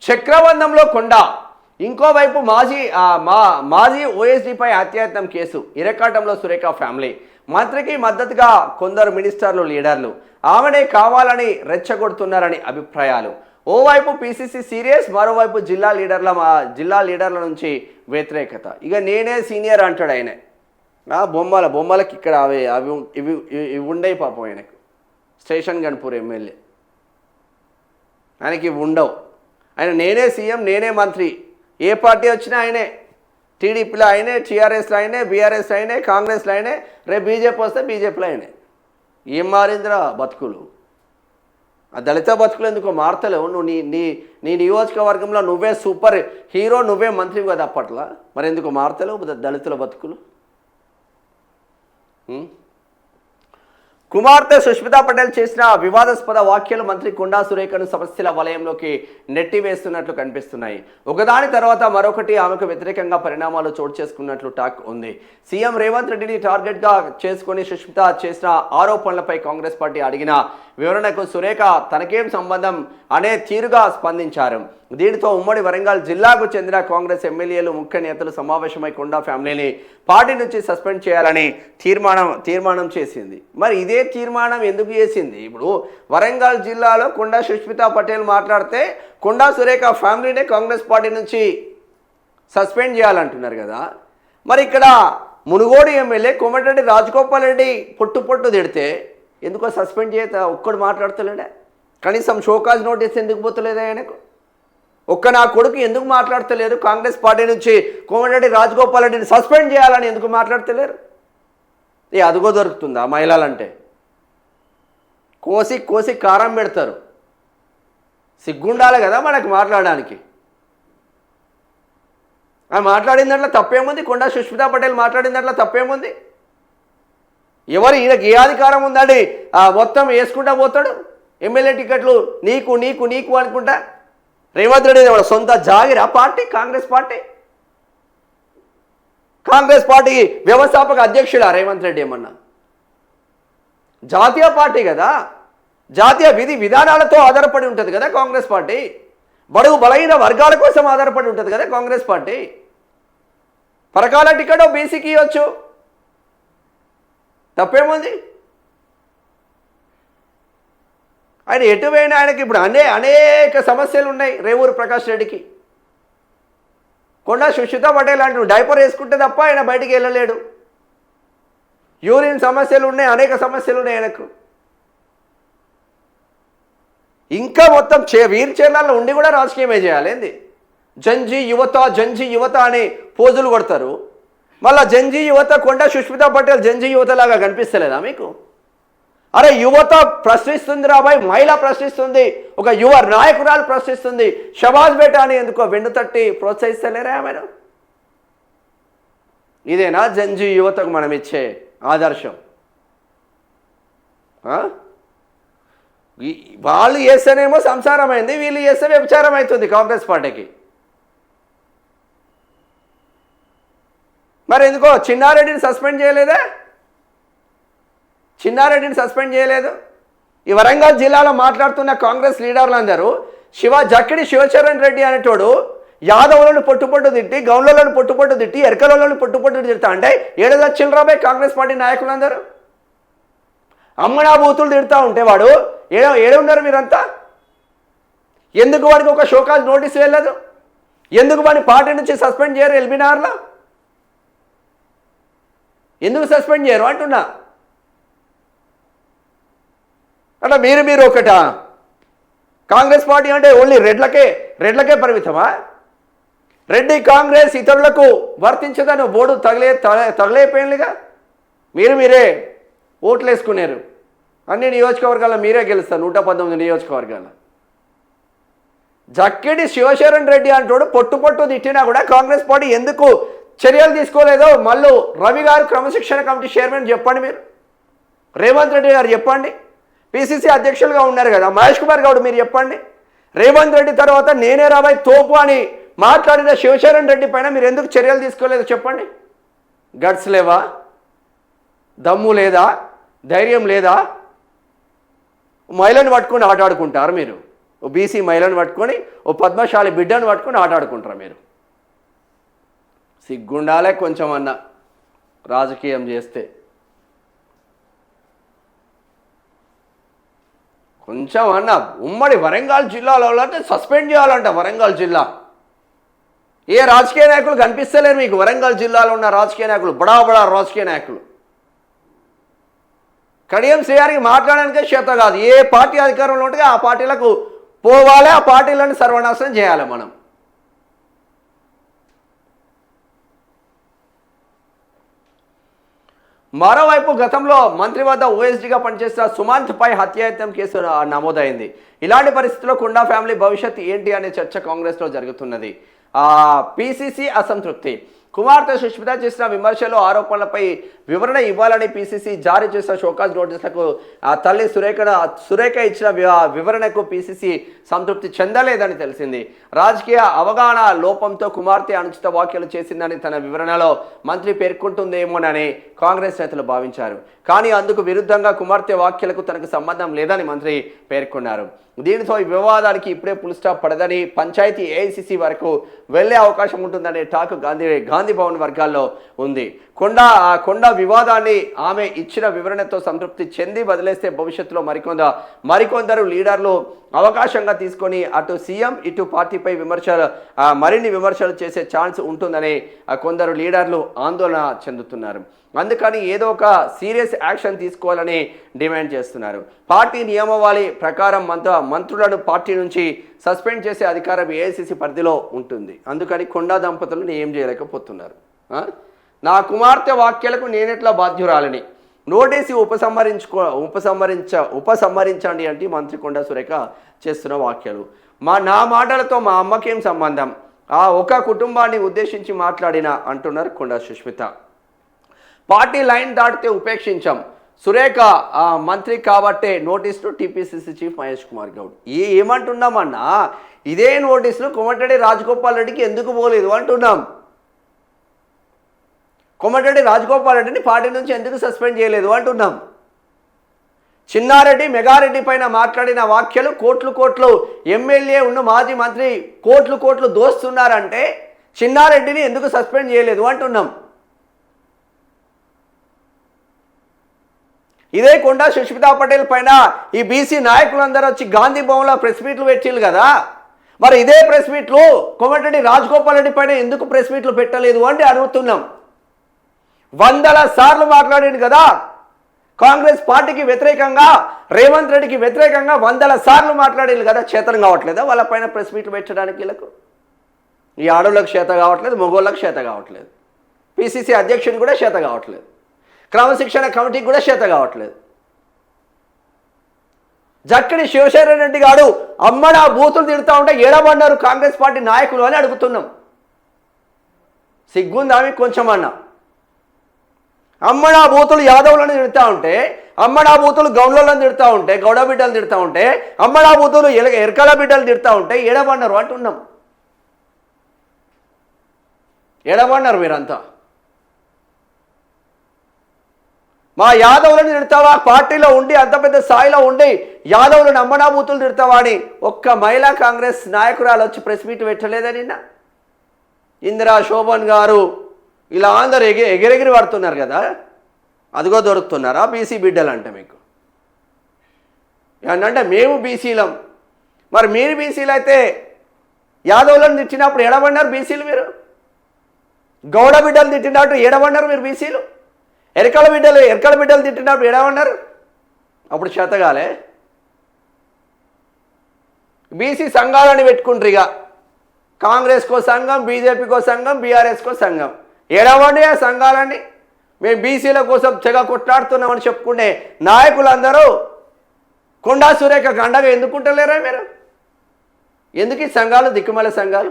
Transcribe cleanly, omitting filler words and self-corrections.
చక్రబంధంలో కొండ, ఇంకోవైపు మాజీ ఓఎస్డీపై హత్యాయత్నం కేసు, ఇరకాటంలో సురేఖ ఫ్యామిలీ, మంత్రికి మద్దతుగా కొందరు మినిస్టర్లు, లీడర్లు, ఆమెనే కావాలని రెచ్చగొడుతున్నారని అభిప్రాయాలు. ఓవైపు పీసీసీ సీరియస్, మరోవైపు జిల్లా లీడర్ల నుంచి వ్యతిరేకత. ఇక నేనే సీనియర్ అంటాడు ఆయన. బొమ్మలకి ఇక్కడ ఇవి ఉండవు పాపం ఆయనకు. స్టేషన్ గన్పూర్ ఎమ్మెల్యే ఆయనకి ఇవి ఉండవు. ఆయన నేనే సీఎం, నేనే మంత్రి, ఏ పార్టీ వచ్చినా ఆయనే. టీడీపీలో ఆయనే, టీఆర్ఎస్లో ఆయనే, బీఆర్ఎస్లో ఆయనే, కాంగ్రెస్లో ఆయనే, రేపు బీజేపీ వస్తే బీజేపీలో ఆయనే. ఏం మారిందిరా బతుకులు? ఆ దళిత బతుకులు ఎందుకో మారతలేవు? నువ్వు నీ నియోజకవర్గంలో నువ్వే సూపర్ హీరో, నువ్వే మంత్రివి కదా అప్పట్లో, మరి ఎందుకు మారతలేవు దళితుల బతుకులు? కుమార్తె సుష్మితా పటేల్ చేసిన వివాదాస్పద వ్యాఖ్యలు మంత్రి కొండా సురేఖను సమస్యల వలయంలోకి నెట్టివేస్తున్నట్లు కనిపిస్తున్నాయి. ఒకదాని తర్వాత మరొకటి ఆమెకు వ్యతిరేకంగా పరిణామాలు చోటు చేసుకున్నట్లు టాక్ ఉంది. సీఎం రేవంత్ రెడ్డిని టార్గెట్గా చేసుకుని సుష్మిత చేసిన ఆరోపణలపై కాంగ్రెస్ పార్టీ అడిగిన వివరణకు సురేఖ తనకేం సంబంధం అనే తీరుగా స్పందించారు. దీనితో ఉమ్మడి వరంగల్ జిల్లాకు చెందిన కాంగ్రెస్ ఎమ్మెల్యేలు, ముఖ్య నేతలు సమావేశమై కొండా ఫ్యామిలీని పార్టీ నుంచి సస్పెండ్ చేయాలని తీర్మానం చేసింది. మరి ఇదే తీర్మానం ఎందుకు చేసింది? ఇప్పుడు వరంగల్ జిల్లాలో కొండా సుష్మితా పటేల్ మాట్లాడితే కొండా సురేఖ ఫ్యామిలీనే కాంగ్రెస్ పార్టీ నుంచి సస్పెండ్ చేయాలంటున్నారు కదా. మరి ఇక్కడ మునుగోడు ఎమ్మెల్యే కోమటిరెడ్డి రాజగోపాల్ రెడ్డి పొట్టు తిడితే ఎందుకో సస్పెండ్ ఒక్కడు మాట్లాడతలేడా? కనీసం షోకాజ్ నోటీస్ ఎందుకు పోతలేదా ఆయనకు? నా కొడుకు ఎందుకు మాట్లాడతలేరు? కాంగ్రెస్ పార్టీ నుంచి కోమటిరెడ్డి రాజగోపాల్ రెడ్డిని సస్పెండ్ చేయాలని ఎందుకు మాట్లాడతలేరు? అదుగో దొరుకుతుందా మహిళలంటే? కోసి కారం పెడతారు. సిగ్గుండాలి కదా మనకు మాట్లాడడానికి. మాట్లాడిన దాంట్లో తప్పేముంది? కొండా సుష్మితా పటేల్ మాట్లాడిన దాంట్లో తప్పేముంది? ఈయనకి ఏ అధికారం ఉందండి? మొత్తం వేసుకుంటా పోతాడు. ఎమ్మెల్యే టికెట్లు నీకు అనుకుంటా. రేవంత్ రెడ్డి సొంత జాగిరా పార్టీ, కాంగ్రెస్ పార్టీ వ్యవస్థాపక అధ్యక్షుడా రేవంత్ రెడ్డి? ఏమన్నా జాతీయ పార్టీ కదా, జాతీయ విధానాలతో ఆధారపడి ఉంటుంది కదా కాంగ్రెస్ పార్టీ. బడుగు బలహీన వర్గాల కోసం ఆధారపడి ఉంటుంది కదా కాంగ్రెస్ పార్టీ. పరకాల టికెట్ బీసీకి ఇవ్వచ్చు, తప్పేముంది? ఆయన ఎటు పోయినా ఆయనకి ఇప్పుడు అనేక సమస్యలు ఉన్నాయి. రేవూరు ప్రకాష్ రెడ్డికి కొండా సుష్మితా పటేల్ అంటూ డైపర్ వేసుకుంటే తప్ప ఆయన బయటికి వెళ్ళలేడు. యూరిన్ సమస్యలు ఉన్నాయి, అనేక సమస్యలు ఉన్నాయి ఆయనకు. ఇంకా మొత్తం వీల్ చైర్లలో ఉండి కూడా రాజకీయమే చేయాలి. జంజీ యువత అని పోజులు కొడతారు. మళ్ళీ జంజీ యువత కొండా సుష్మితా పటేల్ జంజీ యువతలాగా కనిపిస్తలేదా మీకు? అరే యువత ప్రశ్నిస్తుంది రాబాయ్, మహిళ ప్రశ్నిస్తుంది, ఒక యువ నాయకురాలు ప్రశ్నిస్తుంది. షబాజ్ బేటా అని ఎందుకో వెన్ను తట్టి ప్రోత్సహిస్తలేరా ఆమెను? ఇదేనా జంజీ యువతకు మనం ఇచ్చే ఆదర్శం? వాళ్ళు చేస్తేనేమో సంసారం అయింది, వీళ్ళు చేస్తే వ్యభిచారం అవుతుంది కాంగ్రెస్ పార్టీకి. మరి ఎందుకో చిన్నారెడ్డిని సస్పెండ్ చేయలేదు? ఈ వరంగల్ జిల్లాలో మాట్లాడుతున్న కాంగ్రెస్ లీడర్లు అందరూ జక్కిడి శివచరణ్ రెడ్డి అనేటోడు యాదవులను పొట్టు తిట్టి, గౌన్లను పొట్టు తిట్టి, ఎరకలను పొట్టు తిడతా అంటే ఏడదచ్చిల్ రాబాయ్ కాంగ్రెస్ పార్టీ నాయకులందరూ. అమ్మనా బూతులు తిడతా ఉంటే వాడు ఏడున్నారు మీరంతా? ఎందుకు వాడికి ఒక షోకాజ్ నోటీస్ వెళ్ళదు? ఎందుకు వాడిని పార్టీ నుంచి సస్పెండ్ చేయరు? ఎల్బీనగర్లో ఎందుకు సస్పెండ్ చేయరు అంటున్నా. అంటే మీరు ఒకట కాంగ్రెస్ పార్టీ అంటే ఓన్లీ రెడ్లకే పరిమితమా? రెడ్డి కాంగ్రెస్ ఇతరులకు వర్తించదని బోర్డు తగలేపోయినగా మీరే ఓట్లు వేసుకున్నారు. అన్ని నియోజకవర్గాల్లో మీరే గెలుస్తారు, 119 నియోజకవర్గాల్లో. జక్కిడి శివశరణ్ రెడ్డి అంటోడు పొట్టు తిట్టినా కూడా కాంగ్రెస్ పార్టీ ఎందుకు చర్యలు తీసుకోలేదో మళ్ళీ రవి గారు క్రమశిక్షణ కమిటీ చైర్మన్ చెప్పండి. మీరు రేవంత్ రెడ్డి గారు చెప్పండి. పిసిసి అధ్యక్షులుగా ఉన్నారు కదా మహేష్ కుమార్ గౌడ్, మీరు చెప్పండి. రేవంత్ రెడ్డి తర్వాత నేనే రాబాయ్ తోపు అని మాట్లాడిన శివశరణ్ రెడ్డి పైన మీరు ఎందుకు చర్యలు తీసుకోలేదో చెప్పండి. గట్స్ లేవా? దమ్ము లేదా? ధైర్యం లేదా? మహిళను పట్టుకుని ఆటాడుకుంటారు మీరు. ఓ బీసీ మహిళను పట్టుకొని ఓ పద్మశాలి బిడ్డను పట్టుకొని ఆటాడుకుంటారా మీరు? సిగ్గుండాలే కొంచెం అన్న రాజకీయం చేస్తే. కొంచెం అన్న ఉమ్మడి వరంగల్ జిల్లాలో అంటే సస్పెండ్ చేయాలంట. వరంగల్ జిల్లా ఏ రాజకీయ నాయకులు కనిపిస్తలేరు మీకు? వరంగల్ జిల్లాలో ఉన్న రాజకీయ నాయకులు, బడా బడా రాజకీయ నాయకులు. కడియం శ్రీగారికి మాట్లాడడానికే చేత కాదు. ఏ పార్టీ అధికారంలో ఉంటే ఆ పార్టీలకు పోవాలి, ఆ పార్టీలను సర్వనాశనం చేయాలి మనం. మరోవైపు గతంలో మంత్రి వద్ద ఓఎస్డీగా పనిచేసిన సుమంత్పై హత్యాయత్నం కేసు నమోదైంది. ఇలాంటి పరిస్థితుల్లో కొండా ఫ్యామిలీ భవిష్యత్తు ఏంటి అనే చర్చ కాంగ్రెస్లో జరుగుతున్నది. పిసిసి అసంతృప్తి. కుమార్తె సుష్మిత చేసిన విమర్శలు, ఆరోపణలపై వివరణ ఇవ్వాలని పిసిసి జారీ చేసిన షోకాజ్ నోటీసులకు తల్లి సురేఖ ఇచ్చిన వివరణకు పిసిసి సంతృప్తి చెందలేదని తెలిసింది. రాజకీయ అవగాహన లోపంతో కుమార్తె అనుచిత వ్యాఖ్యలు చేసిందని తన వివరణలో మంత్రి పేర్కొంటుందేమోనని కాంగ్రెస్ నేతలు భావించారు. కానీ అందుకు విరుద్ధంగా కుమార్తె వ్యాఖ్యలకు తనకు సంబంధం లేదని మంత్రి పేర్కొన్నారు. దీనితో ఈ వివాదానికి ఇప్పుడే ఫుల్ స్టాప్ పడదని, పంచాయతీ ఏఐసిసి వరకు వెళ్లే అవకాశం ఉంటుందనే టాక్ గాంధీ భవన్ వర్గాల్లో ఉంది. కొండ వివాదాన్ని ఆమె ఇచ్చిన వివరణతో సంతృప్తి చెంది వదిలేస్తే భవిష్యత్తులో మరికొందరు లీడర్లు అవకాశంగా తీసుకొని అటు సీఎం ఇటు పార్టీపై మరిన్ని విమర్శలు చేసే ఛాన్స్ ఉంటుందని కొందరు లీడర్లు ఆందోళన చెందుతున్నారు. అందుకని ఏదో ఒక సీరియస్ యాక్షన్ తీసుకోవాలని డిమాండ్ చేస్తున్నారు. పార్టీ నియమావళి ప్రకారం మంత్రులను పార్టీ నుంచి సస్పెండ్ చేసే అధికారం ఏఐసిసి పరిధిలో ఉంటుంది. అందుకని కొండా దంపతులను ఏం చేయలేకపోతున్నారు. నా కుమార్తె వ్యాఖ్యలకు నేనెట్లా బాధ్యురాలని నోటీసు ఉపసంహరించండి అంటే మంత్రి కొండా సురేఖ చేస్తున్న వ్యాఖ్యలు. నా మాటలతో మా అమ్మకేం సంబంధం, ఒక కుటుంబాన్ని ఉద్దేశించి మాట్లాడిన అంటున్నారు కొండా సుష్మిత. పార్టీ లైన్ దాటితే ఉపేక్షించాం. సురేఖ మంత్రి కాబట్టే నోటీసులు టీపీసీసీ చీఫ్ మహేష్ కుమార్ గౌడ్. ఏమంటున్నామన్నా, ఇదే నోటీసులు కోమటిరెడ్డి రాజగోపాల్ రెడ్డికి ఎందుకు పోలేదు అంటున్నాం. కోమటిరెడ్డి రాజగోపాల్ రెడ్డిని పార్టీ నుంచి ఎందుకు సస్పెండ్ చేయలేదు అంటున్నాం. చిన్నారెడ్డి మెగారెడ్డి పైన మాట్లాడిన వ్యాఖ్యలు కోట్లు ఎమ్మెల్యే ఉన్న మాజీ మంత్రి కోట్లు దోస్తున్నారంటే చిన్నారెడ్డిని ఎందుకు సస్పెండ్ చేయలేదు అంటున్నాం. ఇదే కొండా సుష్మితా పటేల్ పైన ఈ బీసీ నాయకులందరూ వచ్చి గాంధీ భవన్లో ప్రెస్ మీట్లు పెట్టిళ్ళు కదా, మరి ఇదే ప్రెస్ మీట్లు కోమటిరెడ్డి రాజగోపాల్ రెడ్డి పైన ఎందుకు ప్రెస్ మీట్లు పెట్టలేదు అంటే అడుగుతున్నాం. 100 సార్లు మాట్లాడింది కదా కాంగ్రెస్ పార్టీకి వ్యతిరేకంగా, రేవంత్ రెడ్డికి వ్యతిరేకంగా 100 సార్లు మాట్లాడేది కదా. చేతనం కావట్లేదా వాళ్ళ పైన ప్రెస్ మీట్లు పెట్టడానికి? వీళ్ళకు ఈ ఆడోళ్ళకు చేత కావట్లేదు, మగోళ్ళకు చేత కావట్లేదు, పిసిసి అధ్యక్షుని కూడా చేత కావట్లేదు, క్రమశిక్షణ కమిటీకి కూడా చేత కావట్లేదు. జక్కడి శివశేఖర రెడ్డి గారు అమ్మడ బూతులు తిడుతూ ఉంటే ఏడబడ్డారు కాంగ్రెస్ పార్టీ నాయకులు అని అడుగుతున్నాం. సిగ్గుందా మీకు కొంచెం అన్న? అమ్మడా బూతులు యాదవులను తిడుతూ ఉంటే, అమ్మడా బూతులు గౌండ్లను తిడుతూ ఉంటే, గౌడ బిడ్డలు తిడుతూ ఉంటే, అమ్మడా బూతులు ఎరకల బిడ్డలు తిడుతూ ఉంటే ఏడబడ్డారు అంటున్నాం. ఏడబడ్డారు మీరంతా. మా యాదవులను తిడతావా, పార్టీలో ఉండి అంత పెద్ద స్థాయిలో ఉండి యాదవులను అమ్మడా బూతులు తిడతావా అని ఒక్క మహిళా కాంగ్రెస్ నాయకురాలు వచ్చి ప్రెస్ మీట్ పెట్టలేదని నిన్న ఇందిరా శోభన్ గారు ఇలా అందరూ ఎగిరెగిరి పడుతున్నారు కదా, అదిగో దొరుకుతున్నారా బీసీ బిడ్డలు అంటే మీకు? ఏంటంటే మేము బీసీలం, మరి మీరు బీసీలు అయితే యాదవులను తిట్టినప్పుడు ఎడబడినారు బీసీలు? మీరు గౌడ బిడ్డలు తిట్టినట్టు ఎడబడినారు మీరు బీసీలు? ఎరకల బిడ్డలు తిట్టినప్పుడు ఎడబడినారు? అప్పుడు చేతగాలే. బీసీ సంఘాలని పెట్టుకుంటారు, ఇక కాంగ్రెస్కో సంఘం, బీజేపీకో సంఘం, బీఆర్ఎస్కో సంఘం. ఏడవండి ఆ సంఘాలన్నీ. మేము బీసీల కోసం తెగ కొట్లాడుతున్నామని చెప్పుకునే నాయకులందరూ కొండా సురేఖ గండగా ఎందుకుంటలేరా మీరు? ఎందుకు ఈ సంఘాలు దిక్కుమాల సంఘాలు?